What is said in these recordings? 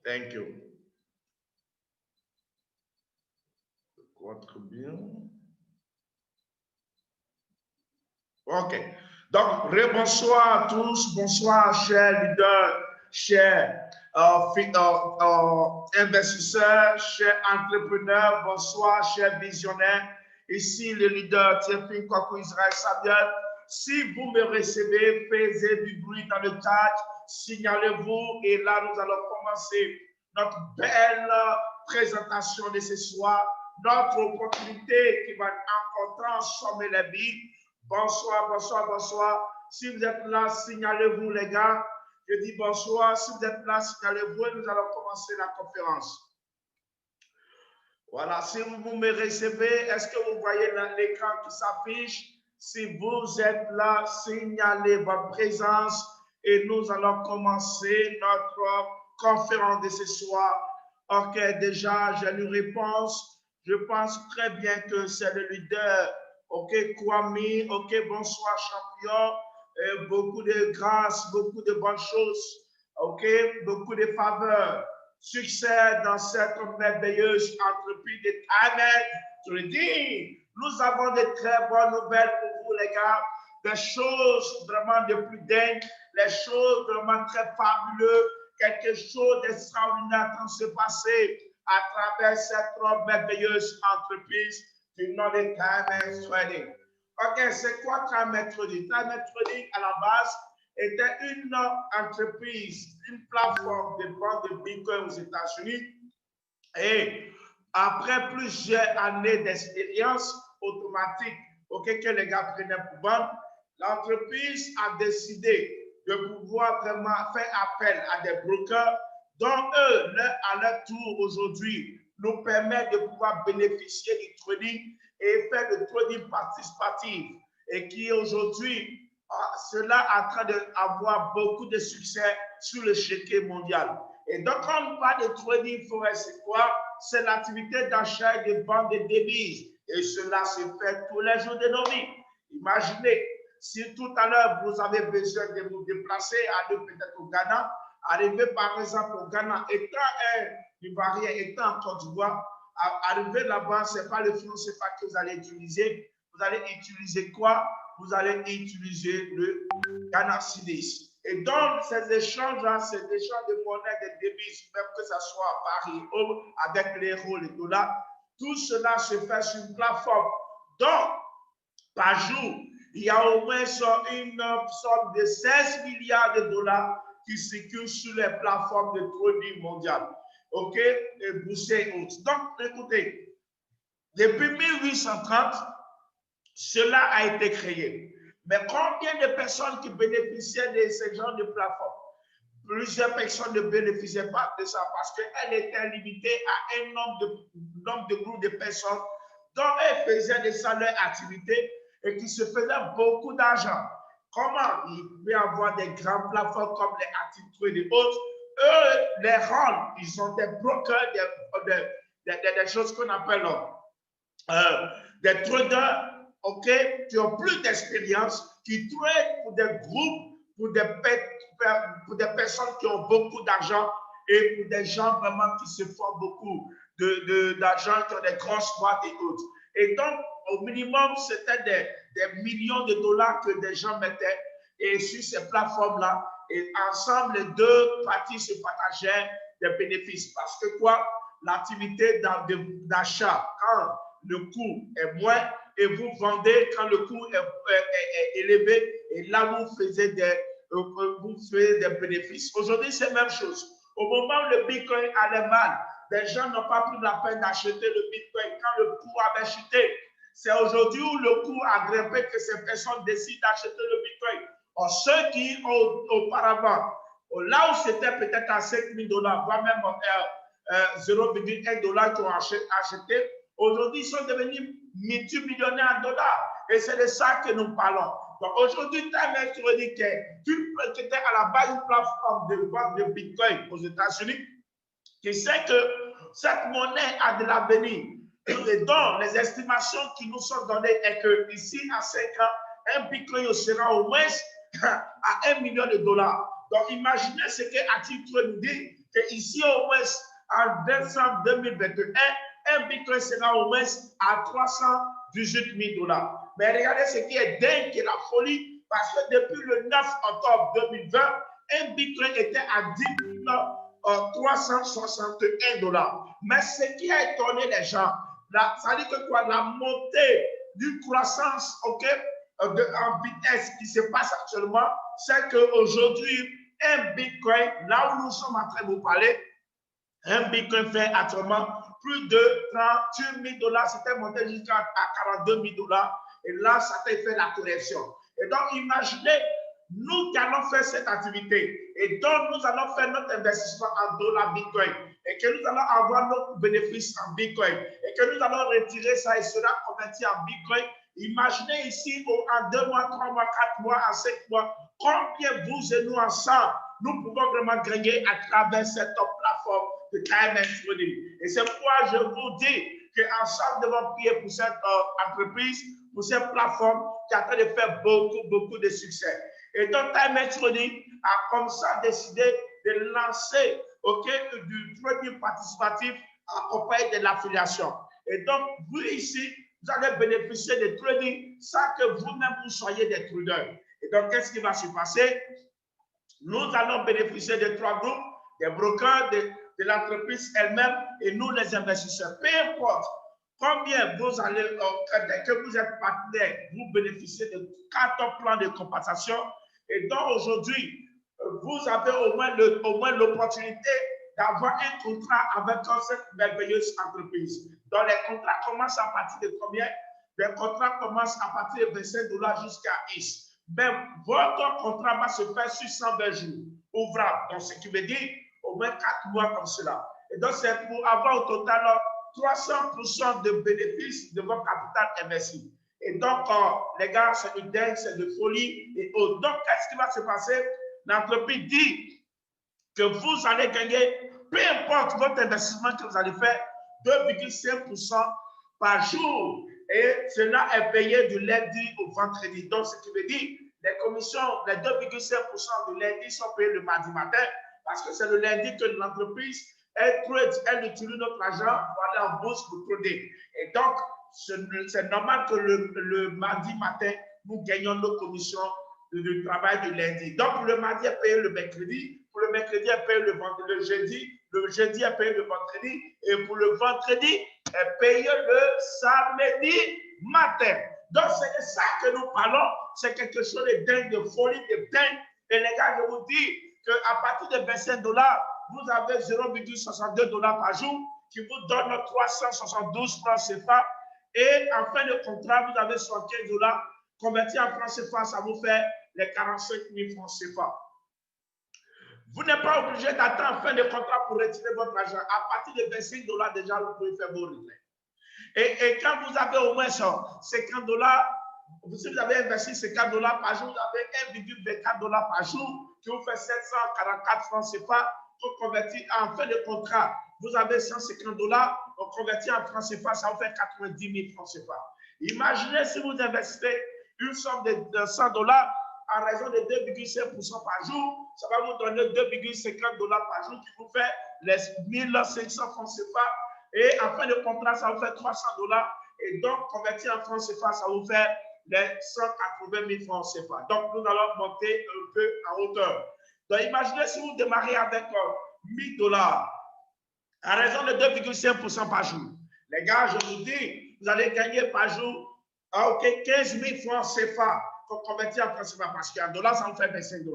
Thank you. Je crois très bien. OK. Donc, bonsoir à tous. Bonsoir, chers leaders, chers investisseurs, chers entrepreneurs. Bonsoir, chers visionnaires. Ici, le leader Tiefin Kwaku Israël Samuel. Si vous me recevez, faites du bruit dans le chat, signalez-vous et là, nous allons commencer notre belle présentation de ce soir, notre opportunité qui va encore transformer la vie. Bonsoir, bonsoir, bonsoir. Si vous êtes là, signalez-vous, les gars. Je dis bonsoir. Si vous êtes là, signalez-vous et nous allons commencer la conférence. Voilà, si vous me recevez, est-ce que vous voyez l'écran qui s'affiche? Si vous êtes là, signalez votre présence et nous allons commencer notre conférence de ce soir. Ok, déjà, j'ai une réponse. Je pense très bien que c'est le leader. Ok, Kwame, ok, bonsoir champion. Beaucoup de grâce, beaucoup de bonnes choses. Ok, beaucoup de faveurs. Succès dans cette merveilleuse entreprise de Talent Trading. Nous avons de très bonnes nouvelles pour vous, les gars. Des choses vraiment de plus dingues, les choses vraiment très fabuleuses, quelque chose d'extraordinaire qui se passer à travers cette merveilleuse entreprise du nom de Talent Trading. Ok, c'est quoi Talent Trading? Talent Trading, à la base, était une entreprise, une plateforme de vente de Bitcoin aux États-Unis. Et après plusieurs années d'expérience automatique que les gars prenaient pour vendre, l'entreprise a décidé de pouvoir vraiment faire appel à des brokers dont eux, à leur tour aujourd'hui, nous permettent de pouvoir bénéficier du trading et faire du trading participatif et qui aujourd'hui cela est en train d'avoir beaucoup de succès sur le l'échiquier mondial. Et donc, quand on parle de trading forex, c'est quoi? C'est l'activité d'achat et de vente de devises. Et cela se fait tous les jours de nos vies. Imaginez, si tout à l'heure, vous avez besoin de vous déplacer, aller peut-être au Ghana, arriver par exemple au Ghana, étant un Ivoirien, étant en Côte d'Ivoire, arriver là-bas, ce n'est pas le franc CFA que vous allez utiliser. Vous allez utiliser quoi? Vous allez utiliser le Ghana Cedis. Et donc, ces échanges-là, ces échanges de monnaie, de devises, même que ce soit à Paris ou avec l'euro, les dollars, tout cela se fait sur une plateforme. Donc, par jour, il y a au moins une somme de 16 milliards de dollars qui circulent sur les plateformes de trading mondiales. OK? Et boursiers et autres. Donc, écoutez, depuis 1830, cela a été créé. Mais combien de personnes qui bénéficiaient de ce genre de plateforme? Plusieurs personnes ne bénéficiaient pas de ça parce qu'elle était limitée à un nombre de groupes de personnes dont elles faisaient de ça leur activité et qui se faisaient beaucoup d'argent. Comment il peut y avoir des grandes plateformes comme les Active et autres? Eux, les rendent, ils ont des brokers, des choses qu'on appelle des traders, qui ont plus d'expérience, qui traitent pour des groupes, pour des personnes qui ont beaucoup d'argent et pour des gens vraiment qui se font beaucoup d'argent, qui ont des grosses boîtes et autres. Et donc, au minimum, c'était des millions de dollars que des gens mettaient et sur ces plateformes-là. Et ensemble, les deux parties se partageaient des bénéfices. Parce que quoi? L'activité d'achat, quand le coût est moins, et vous vendez quand le coût est élevé, et là, vous faites des bénéfices. Aujourd'hui, c'est la même chose. Au moment où le Bitcoin allait mal, les gens n'ont pas pris la peine d'acheter le Bitcoin quand le coût avait chuté. C'est aujourd'hui où le coût a grimpé que ces personnes décident d'acheter le Bitcoin. Or, ceux qui, auparavant, là où c'était peut-être à 5 000 $, voire même 0,1 dollar qui ont acheté, aujourd'hui, ils sont devenus multimillionnaires en dollars. Et c'est de ça que nous parlons. Donc aujourd'hui, tu as même dit que tu étais à la base d'une plateforme de vente de Bitcoin aux États-Unis qui sait que cette monnaie a de l'avenir. Et donc, les estimations qui nous sont données est que ici à 5 ans, un Bitcoin sera au moins à $1 million. Donc, imaginez ce que Active nous dit. que ici au moins en décembre 2021, un bitcoin sera au moins à 318 000 $. Mais regardez ce qui est dingue, qui est la folie, parce que depuis le 9 octobre 2020, un bitcoin était à 10 361 $. Mais ce qui a étonné les gens, ça dit que quoi? La montée d'une croissance, ok, en vitesse qui se passe actuellement, c'est qu'aujourd'hui, un bitcoin, là où nous sommes en train de vous parler, un bitcoin fait actuellement plus de 38 000 $. C'était monté jusqu'à 42 000 $. Et là, ça a fait la correction. Et donc, imaginez, nous qui allons faire cette activité et donc nous allons faire notre investissement en dollars bitcoin et que nous allons avoir notre bénéfice en bitcoin et que nous allons retirer ça et sera converti en bitcoin. Imaginez ici en 2 mois, 3 mois, 4 mois, en 5 mois, combien vous et nous ensemble, nous pouvons vraiment gagner à travers cette plateforme de KMS Trading. Et c'est pourquoi je vous dis qu'ensemble, nous devons prier pour cette entreprise, pour cette plateforme qui est en train de faire beaucoup de succès. Et donc, KMS Trading a comme ça décidé de lancer du trading participatif accompagné de l'affiliation. Et donc, vous ici, vous allez bénéficier de trading sans que vous-même vous soyez des traders. Et donc, qu'est-ce qui va se passer? Nous allons bénéficier de 3 groupes, des brokers, de l'entreprise elle-même et nous les investisseurs. Peu importe combien vous allez, dès que vous êtes partenaire, vous bénéficiez de 4 plans de compensation. Et donc aujourd'hui, vous avez au moins l'opportunité d'avoir un contrat avec cette merveilleuse entreprise. Donc les contrats commencent à partir de combien? Les contrats commencent à partir de 25 $ jusqu'à X. Mais votre contrat va se faire sur 120 jours ouvrables. Donc, ce qui veut dire au moins 4 mois comme cela. Et donc, c'est pour avoir au total 300% de bénéfices de votre capital investi. Et donc, les gars, c'est une dingue, c'est de folie et autres. Donc, qu'est-ce qui va se passer? L'entreprise dit que vous allez gagner, peu importe votre investissement que vous allez faire, 2,5% par jour. Et cela est payé du lundi au vendredi. Donc, ce qui veut dire les commissions, les 2,5% du lundi sont payées le mardi matin parce que c'est le lundi que l'entreprise, elle utilise notre argent pour aller en bourse pour trader. Et donc, c'est normal que le mardi matin, nous gagnons nos commissions du travail du lundi. Donc, pour le mardi, est payé le mercredi. Pour le mercredi, est payé le jeudi. Le jeudi est payé le vendredi. Et pour le vendredi, est payé le samedi matin. Donc, c'est de ça que nous parlons. C'est quelque chose de dingue, de folie, de dingue. Et les gars, je vous dis qu'à partir de 25 $, vous avez 0,62 $ par jour qui vous donne 372 francs CFA. Et en fin de contrat, vous avez 75 $. Converti en francs CFA, ça vous fait les 45 000 francs CFA. Vous n'êtes pas obligé d'attendre en fin de contrat pour retirer votre argent. À partir de 25 $ déjà, vous pouvez faire vos retraits. Et quand vous avez au moins 50 $, si vous avez investi 50 $ par jour, vous avez 1,24 $ par jour qui vous fait 744 francs CFA. Pour convertir en fin de contrat, vous avez 150 $, on convertit en francs CFA, ça vous fait 90 000 francs CFA. Imaginez si vous investissez une somme de 100 $ en raison de 2,5% par jour, ça va vous donner 2,50 $ par jour qui vous fait les 1500 francs CFA. Et en fin de contrat, ça vous fait 300 $. Et donc, converti en francs CFA, ça vous fait les 180 000 francs CFA. Donc, nous allons monter un peu en hauteur. Donc, imaginez si vous démarrez avec 1 000 $, à raison de 2,5% par jour. Les gars, je vous dis, vous allez gagner par jour 15 000 francs CFA pour convertir en francs CFA parce qu'un dollar, ça vous fait 25 $.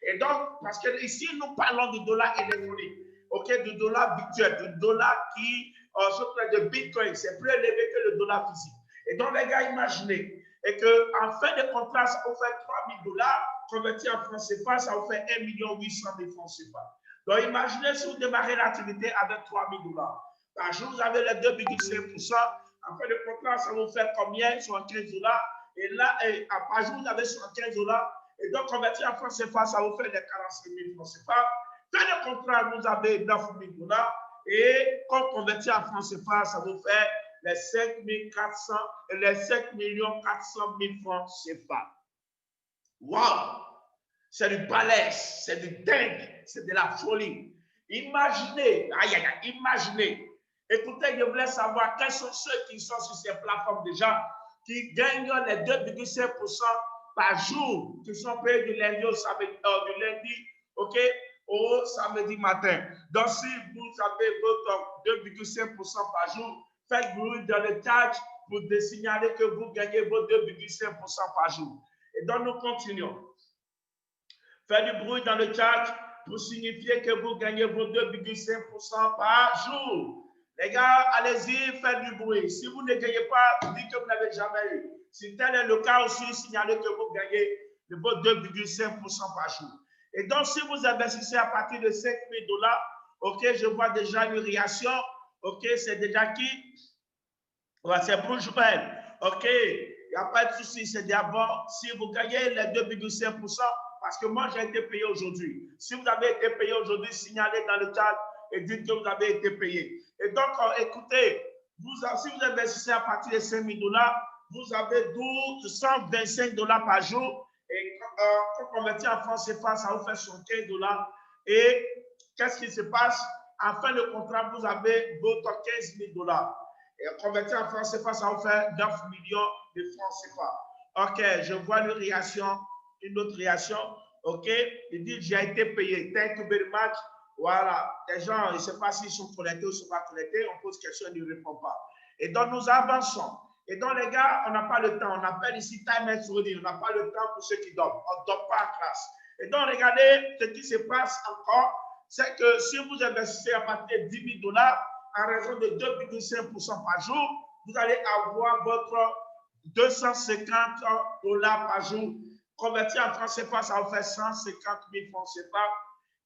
Et donc, parce que ici, nous parlons du dollar électronique, du dollar virtuel, du dollar qui, de Bitcoin, c'est plus élevé que le dollar physique. Et donc, les gars, imaginez, et qu'en fin de contrat, ça vous fait 3 000 $, converti en francs CFA, ça vous fait 1 800 000 francs CFA. Donc, imaginez si vous démarrez l'activité avec 3 000 $. Par jour, vous avez les 2,5%. En fin de contrat, ça vous fait combien? 75 $. Et là, par jour, vous avez 75 $. Et donc, converti en francs CFA, ça vous fait les 45 000 francs CFA. Fin de contrat, vous avez 9 000 $. Et quand converti en francs CFA, ça vous fait les 5 400 000 francs CFA. Wow! C'est du balèze, c'est du dingue, c'est de la folie. Imaginez, aïe, aïe, aïe, imaginez. Écoutez, je voulais savoir quels sont ceux qui sont sur ces plateformes déjà, qui gagnent les 2,5% par jour, qui sont payés du lundi au samedi, du lundi, ok, au samedi matin. Donc, si vous avez votre 2,5% par jour, faites bruit dans le chat pour signaler que vous gagnez vos 2,5% par jour. Et donc, nous continuons. Faites du bruit dans le chat pour signifier que vous gagnez vos 2,5% par jour. Les gars, allez-y, faites du bruit. Si vous ne gagnez pas, dites que vous n'avez jamais eu. Si tel est le cas aussi, signalez que vous gagnez vos 2,5% par jour. Et donc, si vous investissez à partir de 5 000 $, ok, je vois déjà une réaction. Ok, c'est déjà qui? Ouais, c'est pour Joël. Ok, il n'y a pas de souci. C'est d'abord, si vous gagnez les 2,5%, parce que moi, j'ai été payé aujourd'hui. Si vous avez été payé aujourd'hui, signalez dans le chat et dites que vous avez été payé. Et donc, écoutez, si vous investissez à partir de 5 000 $, vous avez 125 $ par jour. Et quand on convertit en francs CFA, ça vous fait 75 $. Et qu'est-ce qui se passe? En fin de contrat, vous avez votre 15 000 $. Et converti en francs CFA, ça vous fait 9 millions de francs CFA. Ok, je vois une réaction, une autre réaction. Ok, il dit j'ai été payé. Thank you very much. Voilà, les gens, je ne sais pas s'ils sont connectés ou ne sont pas connectés. On pose question, ils ne répondent pas. Et donc, nous avançons. Et donc, les gars, on n'a pas le temps. On appelle ici time and ready. On n'a pas le temps pour ceux qui dorment. On ne dort pas en classe. Et donc, regardez ce qui se passe encore. C'est que si vous investissez à partir de 10 000 $, en raison de 2,5% par jour, vous allez avoir votre 250 $ par jour. Converti en francs CFA, ça vous fait 150 000 francs CFA.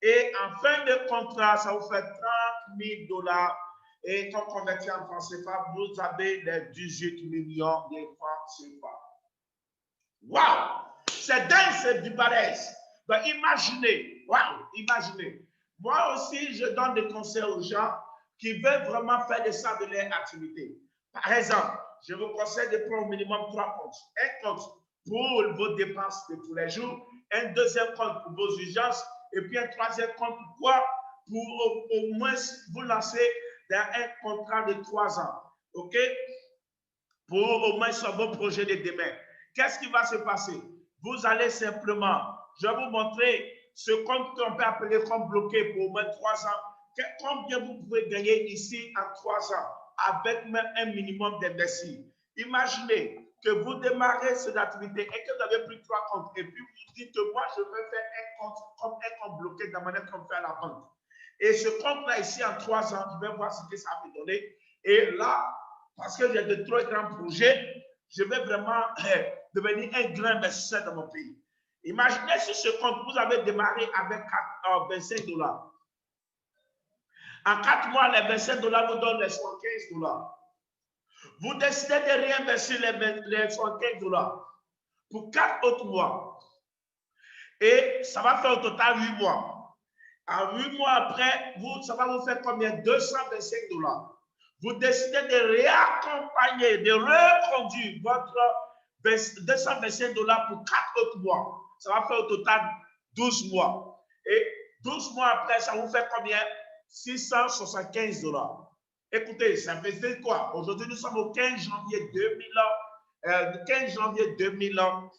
Et en fin de contrat, ça vous fait 30 000 $. Et quand converti en francs CFA, vous avez les 18 millions de francs CFA. Waouh! C'est dingue, c'est du balèze. Donc, imaginez, waouh, imaginez. Moi aussi, je donne des conseils aux gens qui veulent vraiment faire de ça de leur activité. Par exemple, je vous conseille de prendre au minimum 3 comptes. Un compte pour vos dépenses de tous les jours, un deuxième compte pour vos urgences, et puis un troisième compte pour quoi? Pour au moins vous lancer dans un contrat de 3 ans. OK? Pour au moins sur vos projets de demain. Qu'est-ce qui va se passer? Vous allez simplement, je vais vous montrer ce compte qu'on peut appeler compte bloqué pour au moins 3 ans. Combien vous pouvez gagner ici en 3 ans avec même un minimum d'investissement. Imaginez que vous démarrez cette activité et que vous avez pris 3 comptes et puis vous dites que moi je veux faire un compte comme un compte bloqué de la manière qu'on fait à la banque. Et ce compte-là ici en 3 ans, je vais voir ce que ça va me donner. Et là, parce que j'ai de trop grands projets, je vais vraiment devenir un grand investisseur dans mon pays. Imaginez si ce compte, vous avez démarré avec 25 $. En 4 mois, les 25 $ vous donnent les 75 $. Vous décidez de réinvestir les 75 $ pour 4 autres mois. Et ça va faire au total 8 mois. En 8 mois après, ça va vous faire combien? 225 $. Vous décidez de réaccompagner, de reconduire votre 225 $ pour 4 autres mois. Ça va faire au total 12 mois. Et 12 mois après, ça vous fait combien? 675 $. Écoutez, ça fait quoi? Aujourd'hui, nous sommes au 15 janvier 2021.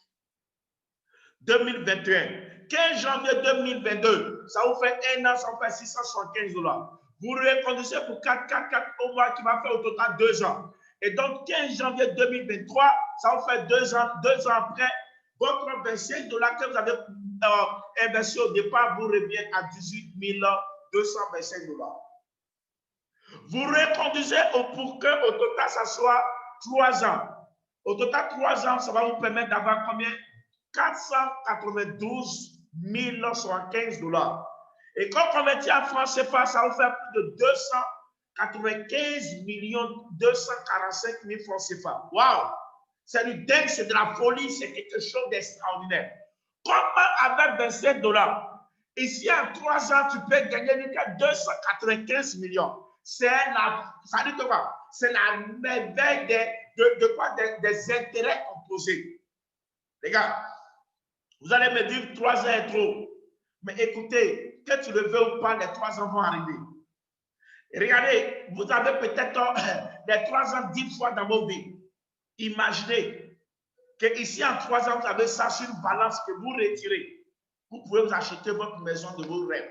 15 janvier 2022, ça vous fait 1 an, ça vous fait 675 $. Vous reconduisez pour 4 mois qui va faire au total 2 ans. Et donc, 15 janvier 2023, ça vous fait 2 ans. 2 ans après, votre 25 $ que vous avez investi au départ vous revient à 18 225 $. Vous reconduisez pour que au total, ça soit 3 ans. Au total, 3 ans, ça va vous permettre d'avoir combien? 492 075 $. Et quand on convertit en francs CFA, ça vous fait plus de 295 245 000 francs CFA. Waouh! C'est du dingue, c'est de la folie, c'est quelque chose d'extraordinaire. Comment avec 25 $? Ici, en 3 ans, tu peux gagner jusqu'à 295 millions. C'est la merveille des intérêts composés. Les gars, vous allez me dire 3 ans est trop. Mais écoutez, que tu le veux ou pas, les 3 ans vont arriver. Regardez, vous avez peut-être les 3 ans 10 fois dans vos vies. Imaginez que ici en 3 ans, vous avez ça sur une balance que vous retirez. Vous pouvez vous acheter votre maison de vos rêves,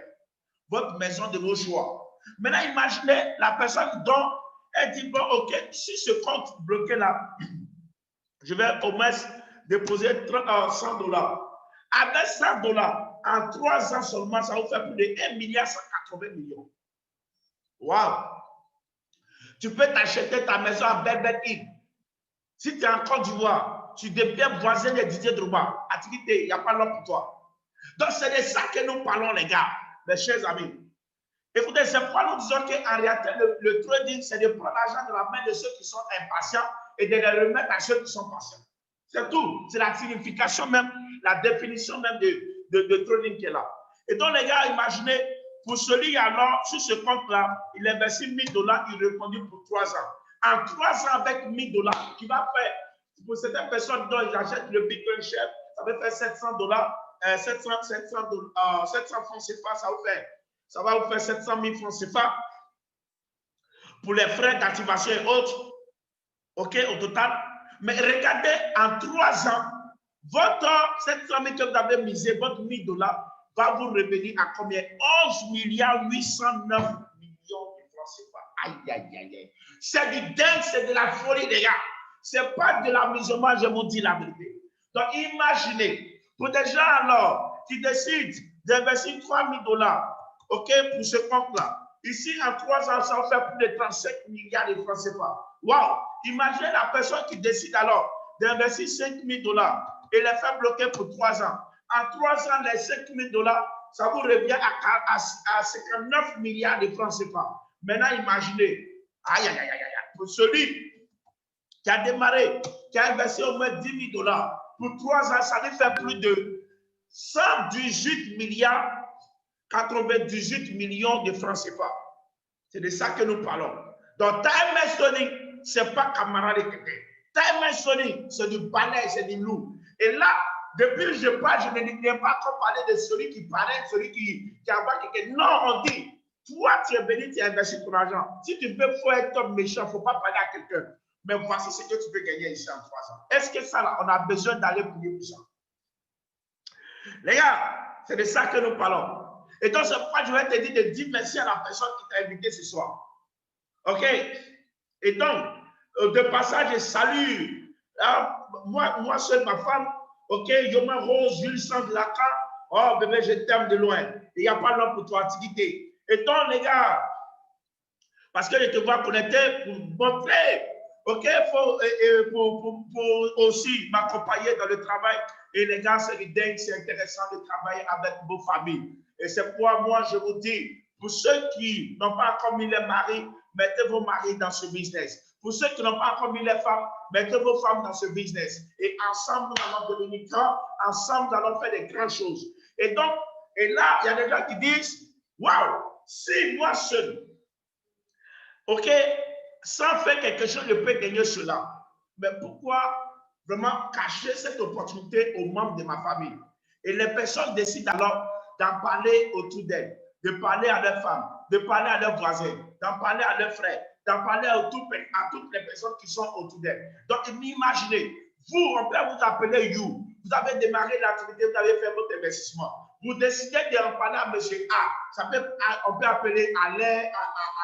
votre maison de vos choix. Maintenant, imaginez la personne dont elle dit, bon, ok, si ce compte bloqué là, je vais au moins déposer 100 $. Avec 100 $, en 3 ans seulement, ça vous fait plus de 1,180 millions. Waouh! Tu peux t'acheter ta maison à Bel-Bel-Île. Si tu es en Côte d'Ivoire, tu deviens voisin de Didier Drogba. Activité, il n'y a pas l'homme pour toi. Donc, c'est de ça que nous parlons, les gars, mes chers amis. Écoutez, c'est pourquoi nous disons qu'en réalité, le trading, c'est de prendre l'argent de la main de ceux qui sont impatients et de le remettre à ceux qui sont patients. C'est tout. C'est la signification même, la définition même de trading qui est là. Et donc, les gars, imaginez, pour celui alors, sur ce compte-là, il investit 1 000 $, il répondit pour 3 ans. En 3 ans, avec 1 000 $, qui va faire, pour certaines personnes dont ils achètent le Bitcoin Chef, ça va faire 700 $, 700 francs CFA, ça va vous faire 700 000 francs CFA pour les frais d'activation et autres. OK, au total. Mais regardez, en 3 ans, votre 700 000 que vous avez misé, votre 1 000 $ va vous revenir à combien? 11,809 millions de francs CFA. Aïe, aïe, aïe, aïe. C'est du dingue, c'est de la folie, les gars. Ce n'est pas de l'amusement, je vous dis la vérité. Donc, imaginez, pour des gens alors qui décident d'investir 3 000 $, OK, pour ce compte-là. Ici, en 3 ans, ça va faire plus de 35 milliards de francs CFA. Waouh! Imaginez la personne qui décide alors d'investir 5 000 $ et les faire bloquer pour 3 ans. En 3 ans, les 5 000 $, ça vous revient à 59 milliards de francs CFA. Maintenant, imaginez, aïe, aïe, aïe, aïe, pour celui qui a démarré, qui a investi au moins 10 000 $ pour 3 ans, ça lui fait plus de 118 milliards 98 millions de francs CFA. C'est de ça que nous parlons. Donc, time Sony, ce n'est pas camarade de quelqu'un. Time Sony, c'est du balai, c'est du loup. Et là, depuis que je parle, je ne viens pas comme parler de celui qui paraît, celui qui envoie quelqu'un. Non, on dit, toi, tu es béni, tu as investi ton argent. Si tu veux, il faut être méchant, il ne faut pas parler à quelqu'un. Mais voici ce que tu peux gagner ici en 3 ans. Est-ce que ça, là, on a besoin d'aller prier pour ça? Les gars, c'est de ça que nous parlons. Et donc, c'est pourquoi je vais te dire de dire merci à la personne qui t'a invité ce soir. OK? Et donc, de passage, je salue moi seul, ma femme. OK? Yoma Rose, Jules Sandlaka. Oh, bébé, je t'aime de loin. Il n'y a pas l'homme pour toi, activité. Et donc, les gars, parce que je te vois connecter pour montrer. OK? Pour aussi m'accompagner dans le travail. Et les gars, c'est dingue, c'est intéressant de travailler avec vos familles. Et c'est pourquoi moi, je vous dis, pour ceux qui n'ont pas encore mis les maris, mettez vos maris dans ce business. Pour ceux qui n'ont pas encore mis les femmes, mettez vos femmes dans ce business. Et ensemble, nous allons devenir grands. Ensemble, nous allons faire des grandes choses. Et donc, et là, il y a des gens qui disent, waouh, si moi seul, OK, sans faire quelque chose, je peux gagner cela. Mais pourquoi vraiment cacher cette opportunité aux membres de ma famille? Et les personnes décident alors d'en parler autour d'elles, de parler à leurs femmes, de parler à leurs voisins, d'en parler à leurs frères, d'en parler à toutes les personnes qui sont autour d'elles. Donc, imaginez, vous, on peut vous appeler You. Vous avez démarré l'activité, vous avez fait votre investissement. Vous décidez d'en parler à M. A. On peut appeler Alain,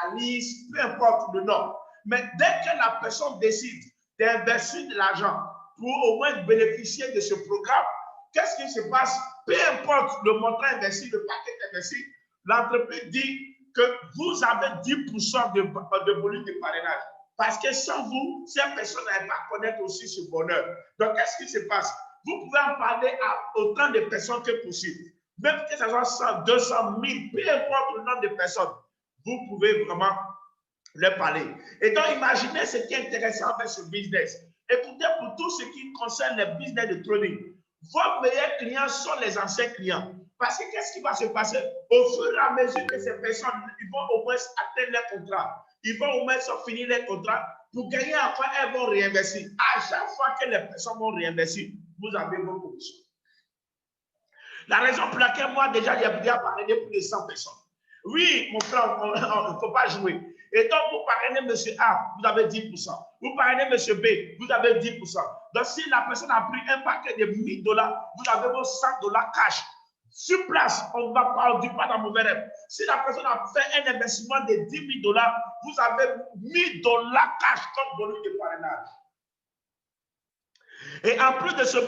Alice, peu importe le nom. Mais dès que la personne décide d'investir de l'argent pour au moins bénéficier de ce programme, qu'est-ce qui se passe? Peu importe le montant investi, le paquet investi, l'entreprise dit que vous avez 10% de volume de parrainage. Parce que sans vous, ces personnes n'arrivent pas à connaître aussi ce bonheur. Donc, qu'est-ce qui se passe? Vous pouvez en parler à autant de personnes que possible. Même que ce soit 100, 200, 1000, peu importe le nombre de personnes, vous pouvez vraiment leur parler. Et donc, imaginez ce qui est intéressant avec ce business. Écoutez, pour tout ce qui concerne le business de trading, vos meilleurs clients sont les anciens clients. Parce que qu'est-ce qui va se passer? Au fur et à mesure que ces personnes ils vont au moins atteindre leur contrat, ils vont au moins finir leur contrat, pour gagner après, elles vont réinvestir. À chaque fois que les personnes vont réinvestir, vous avez vos commissions. La raison pour laquelle moi, déjà, j'ai déjà parrainé plus de 100 personnes. Oui, mon frère, il ne faut pas jouer. Et donc, vous parrainez M. A, vous avez 10%. Vous parrainez M. B, vous avez 10%. Donc, si la personne a pris un paquet de $1000, vous avez vos $100 cash. Sur place, on ne va pas, du pas dans mauvais rêve. Si la personne a fait un investissement de $10 000, vous avez $1000 cash comme bonus de parrainage. Et en plus de ce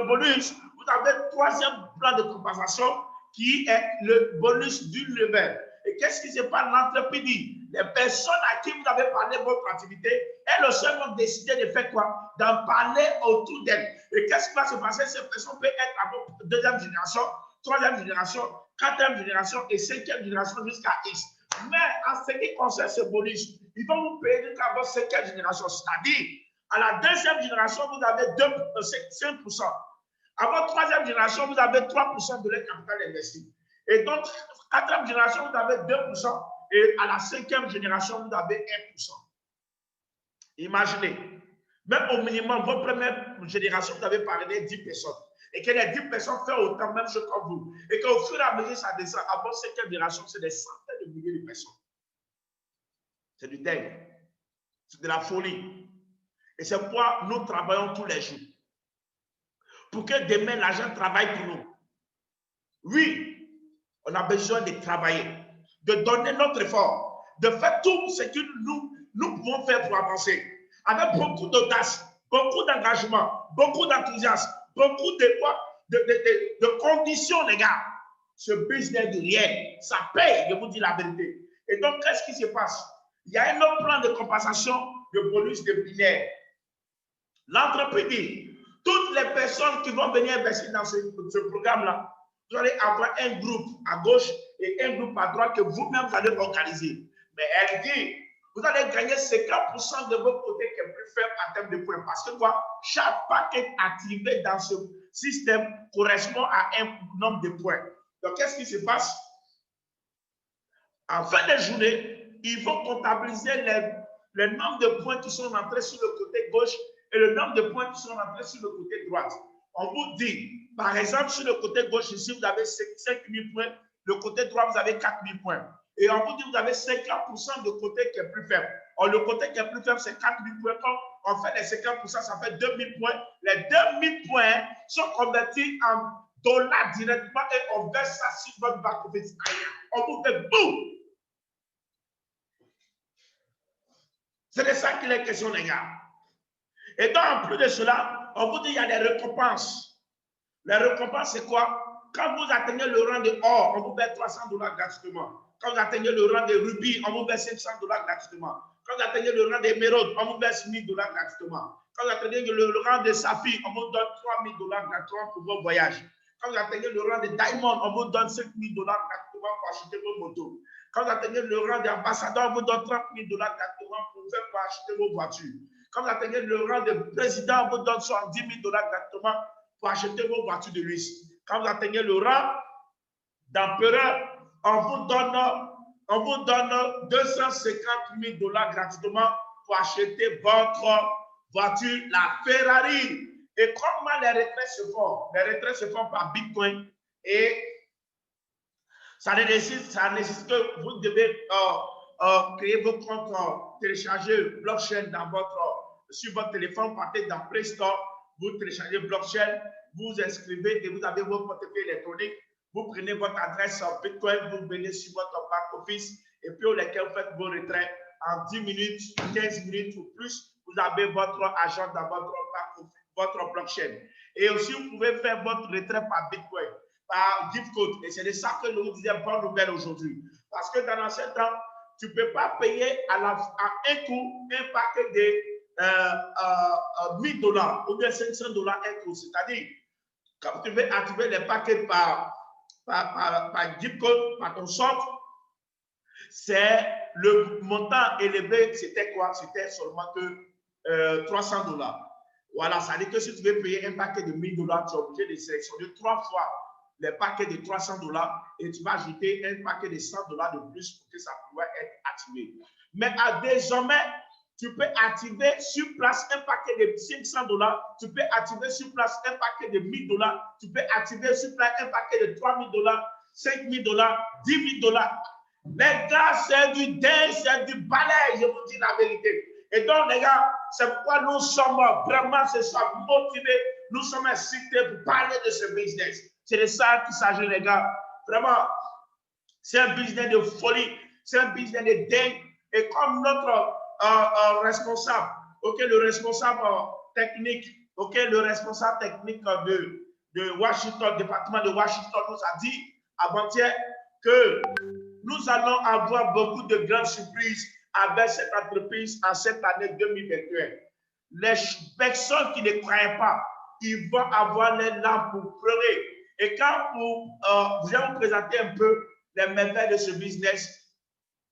bonus, vous avez un troisième plan de compensation qui est le bonus du level. Et qu'est-ce qui se passe? L'entreprise dit, les personnes à qui vous avez parlé de votre activité, elles ont seulement décidé de faire quoi? D'en parler autour d'elles. Et qu'est-ce qui va se passer? Ces personnes peuvent être à votre deuxième génération, troisième génération, quatrième génération et cinquième génération jusqu'à X. Mais en ce qui concerne ce bonus, ils vont vous payer jusqu'à votre cinquième génération. C'est-à-dire, à la deuxième génération, vous avez 5%. À votre troisième génération, vous avez 3% de leur capital investi. Et donc, quatrième génération, vous avez 2%. Et à la cinquième génération, vous avez 1%. Imaginez, même au minimum, votre première génération, vous avez parrainé 10 personnes. Et que les 10 personnes font autant, même chose comme vous. Et qu'au fur et à mesure, ça descend. À votre cinquième génération, c'est des centaines de milliers de personnes. C'est du dingue. C'est de la folie. Et c'est pourquoi nous travaillons tous les jours. Pour que demain, l'argent travaille pour nous. Oui, on a besoin de travailler, de donner notre effort, de faire tout ce que nous pouvons faire pour avancer. Avec beaucoup d'audace, beaucoup d'engagement, beaucoup d'enthousiasme, beaucoup de conditions, les gars. Ce business de rien, ça paye, je vous dis la vérité. Et donc, qu'est-ce qui se passe? Il y a un autre plan de compensation de bonus de binaire. L'entreprise dit, toutes les personnes qui vont venir investir dans ce programme-là, vous allez avoir un groupe à gauche et un groupe à droite que vous-même vous allez organiser. Mais elle dit, vous allez gagner 50% de votre côté qui est plus faible en termes de points. Parce que quoi? Chaque paquet activé dans ce système correspond à un nombre de points. Donc, qu'est-ce qui se passe? En fin de journée, ils vont comptabiliser le nombre de points qui sont rentrés sur le côté gauche et le nombre de points qui sont rentrés sur le côté droit. On vous dit, par exemple, sur le côté gauche, ici, vous avez 5 000 points. Le côté droit, vous avez 4 000 points. Et on vous dit, vous avez 50% de côté qui est plus faible. Or, le côté qui est plus faible, c'est 4 000 points. Quand on fait les 50%, ça fait 2 000 points. Les 2 000 points sont convertis en dollars directement et on verse ça sur votre back-office. On vous fait boum! C'est de ça qu'il est question, les gars. Et donc, en plus de cela, on vous dit qu'il y a des récompenses. Les récompenses, c'est quoi? Quand vous atteignez le rang de or, on vous met $300 gratuitement. Quand vous atteignez le rang de rubis, on vous met $500 gratuitement. Quand vous atteignez le rang d'émeraude, on vous met $1 000 gratuitement. Quand vous atteignez le rang de saphir, on vous donne $3 000 gratuitement pour vos voyages. Quand vous atteignez le rang de diamond, on vous donne $5 000 gratuitement pour acheter vos motos. Quand vous atteignez le rang d'ambassadeur, on vous donne $30 000 gratuitement pour acheter vos voitures. Quand vous atteignez le rang de président, on vous donne $70 000 gratuitement pour acheter vos voitures de luxe. Quand vous atteignez le rang d'empereur, on vous donne $250 000 gratuitement pour acheter votre voiture, la Ferrari. Et comment les retraits se font? Les retraits se font par Bitcoin. Et ça nécessite que vous devez créer vos comptes, télécharger blockchain sur votre téléphone, partez dans Play Store, vous téléchargez blockchain, vous inscrivez et vous avez vos portefeuilles électroniques. Vous prenez votre adresse Bitcoin, vous venez sur votre back-office et puis auquel vous faites vos retraits en 10 minutes, 15 minutes ou plus. Vous avez votre argent dans votre blockchain. Et aussi, vous pouvez faire votre retrait par Bitcoin, par gift code. Et c'est de ça que nous disons bonne nouvelle aujourd'hui. Parce que dans l'ancien temps, tu ne peux pas payer à un coup un paquet de $1 000 ou bien $500 un coup. C'est-à-dire, quand tu veux activer les paquets par gift code, par ton sort, c'est le montant élevé, c'était quoi? C'était seulement que $300. Voilà, ça veut dire que si tu veux payer un paquet de $1 000, tu es obligé de sélectionner 3 fois les paquets de $300 et tu vas ajouter un paquet de $100 de plus pour que ça puisse être activé. Mais désormais, tu peux activer sur place un paquet de $500, tu peux activer sur place un paquet de $1000, tu peux activer sur place un paquet de $3000, $5000, $10 000. Les gars, c'est du dingue, c'est du balai, je vous dis la vérité. Et donc, les gars, c'est pourquoi nous sommes vraiment, c'est ça, motivés, nous sommes incités pour parler de ce business. C'est de ça qu'il s'agit, les gars. Vraiment, c'est un business de folie, c'est un business de dingue. Et comme notre responsable, ok, le responsable technique, ok, le responsable technique de Washington, département de Washington, nous a dit avant-hier que nous allons avoir beaucoup de grandes surprises avec cette entreprise en cette année 2021. Les personnes qui ne croyaient pas, ils vont avoir les larmes pour pleurer. Et quand je vais vous présenter un peu les merveilles de ce business,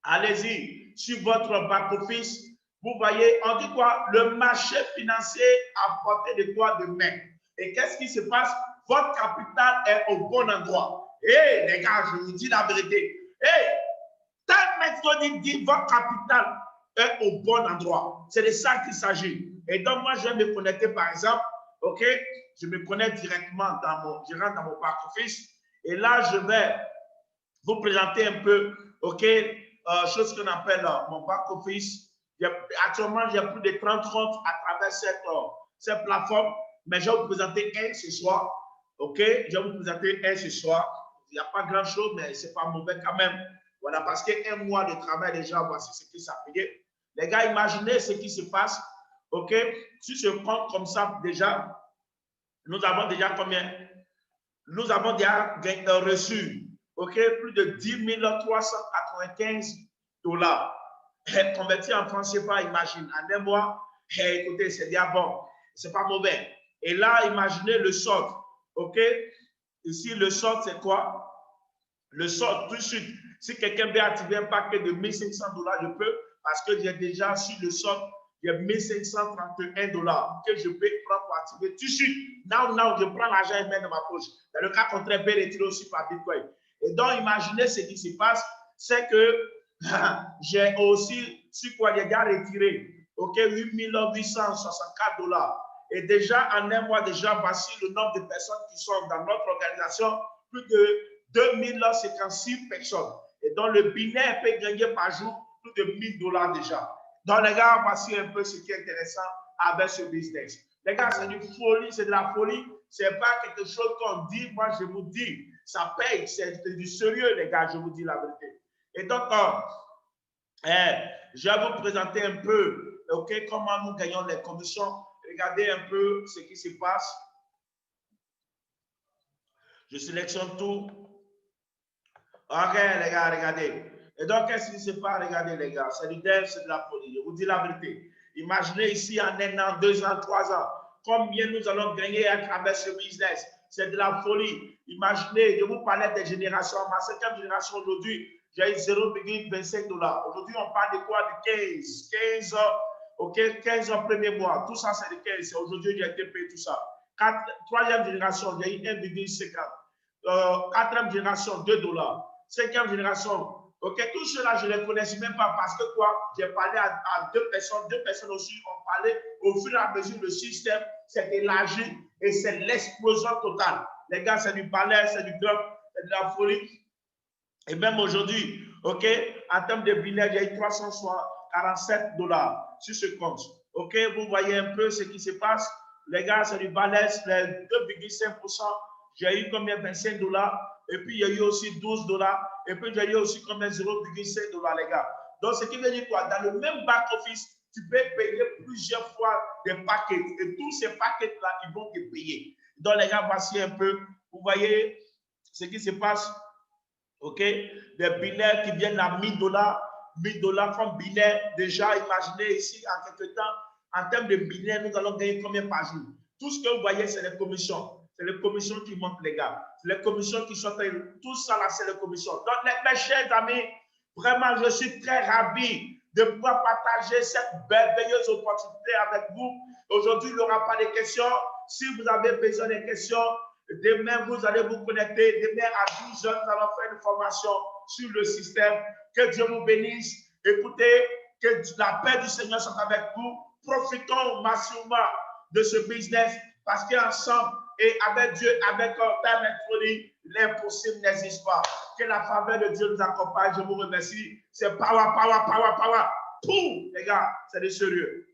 allez-y sur votre back-office. Vous voyez, on dit quoi? Le marché financier à portée de quoi de main. Et qu'est-ce qui se passe? Votre capital est au bon endroit. Et les gars, je vous dis la vérité. Time dit votre capital est au bon endroit. C'est de ça qu'il s'agit. Et donc, moi, je vais me connecter, par exemple, OK? Je me connecte directement je rentre dans mon back-office. Et là, je vais vous présenter un peu, OK, chose qu'on appelle mon back-office. Actuellement, j'ai plus de 30 comptes à travers cette plateforme, mais je vais vous présenter un ce soir. OK, je vais vous présenter un ce soir. Il n'y a pas grand-chose, mais ce n'est pas mauvais quand même. Voilà, parce qu'un mois de travail déjà, voici ce qui s'est payé. Les gars, imaginez ce qui se passe. OK, sur ce compte comme ça, déjà, nous avons déjà combien? Nous avons déjà reçu, OK, plus de 10 395 $. Converti en francs CFA, imagine, en un mois, écoutez, c'est déjà bon, c'est pas mauvais. Et là, imaginez le solde, OK? Ici, le solde, c'est quoi? Le solde, tout de suite, si quelqu'un veut activer un paquet de 1500 $, je peux, parce que j'ai déjà sur le solde, il y a 1531 $ que je peux prendre pour activer tout de suite. Now, je prends l'argent et mets dans ma poche. Dans le cas contraire, je peux retirer aussi par Bitcoin. Et donc, imaginez ce qui se passe, c'est que j'ai aussi, sur quoi j'ai déjà retiré, OK, 8 864 $. Et déjà, en un mois, déjà, voici le nombre de personnes qui sont dans notre organisation, plus de 2056 personnes. Et donc, le binaire peut gagner par jour plus de 1000 $ déjà. Donc, les gars, voici un peu ce qui est intéressant avec ce business. Les gars, c'est du folie, c'est de la folie. Ce n'est pas quelque chose qu'on dit. Moi, je vous dis, ça paye. C'est du sérieux, les gars, je vous dis la vérité. Et donc, je vais vous présenter un peu, OK, comment nous gagnons les commissions. Regardez un peu ce qui se passe. Je sélectionne tout. OK, les gars, regardez. Et donc, qu'est-ce qui se passe? Regardez, les gars, c'est du dev, c'est de la folie. Je vous dis la vérité. Imaginez ici en 1 an, 2 ans, 3 ans, combien nous allons gagner à travers ce business. C'est de la folie. Imaginez, je vous parlais des générations. Ma 5e génération aujourd'hui, j'ai eu 0,25 $. Aujourd'hui, on parle de quoi? De 15 ans, OK, 15 ans premier mois. Tout ça, c'est de 15. Aujourd'hui, j'ai été payé tout ça. 3e génération, j'ai eu 1,50 $. 4e génération, 2 $. 5e génération, OK, tout cela, je ne les connaissais même pas parce que quoi, j'ai parlé à deux personnes aussi ont parlé. Au fur et à mesure, le système s'est élargi et c'est l'explosion totale. Les gars, c'est du balai, c'est du drop, c'est de la folie. Et même aujourd'hui, OK, en termes de billets, il y a eu 347 $ sur ce compte. OK, vous voyez un peu ce qui se passe. Les gars, c'est du balai, les 2,5%. J'ai eu combien? 25 $. Et puis, il y a eu aussi 12 $. Et puis, j'ai eu aussi combien? 0,5 $, les gars. Donc, ce qui veut dire quoi? Dans le même back-office, tu peux payer plusieurs fois des paquets. Et tous ces paquets-là, ils vont te payer. Donc, les gars, voici un peu. Vous voyez ce qui se passe. OK? Des billets qui viennent à 1000 $. 1000 $ comme billet. Déjà, imaginez ici, en quelque temps, en termes de billets, nous allons gagner combien par jour? Tout ce que vous voyez, c'est les commissions. C'est les commissions qui montent, les gars. C'est les commissions qui sont payées. Tout ça, là, c'est les commissions. Donc, mes chers amis, vraiment, je suis très ravi de pouvoir partager cette merveilleuse opportunité avec vous. Aujourd'hui, il n'y aura pas de questions. Si vous avez besoin de questions, demain, vous allez vous connecter. Demain, à 12 h, nous allons faire une formation sur le système. Que Dieu vous bénisse. Écoutez, Que la paix du Seigneur soit avec vous. Profitons massivement de ce business parce qu'ensemble et avec Dieu, avec Père Mercredi, l'impossible n'existe pas. Que la faveur de Dieu nous accompagne. Je vous remercie. C'est power, power, power, power. Poum, les gars, c'est du sérieux.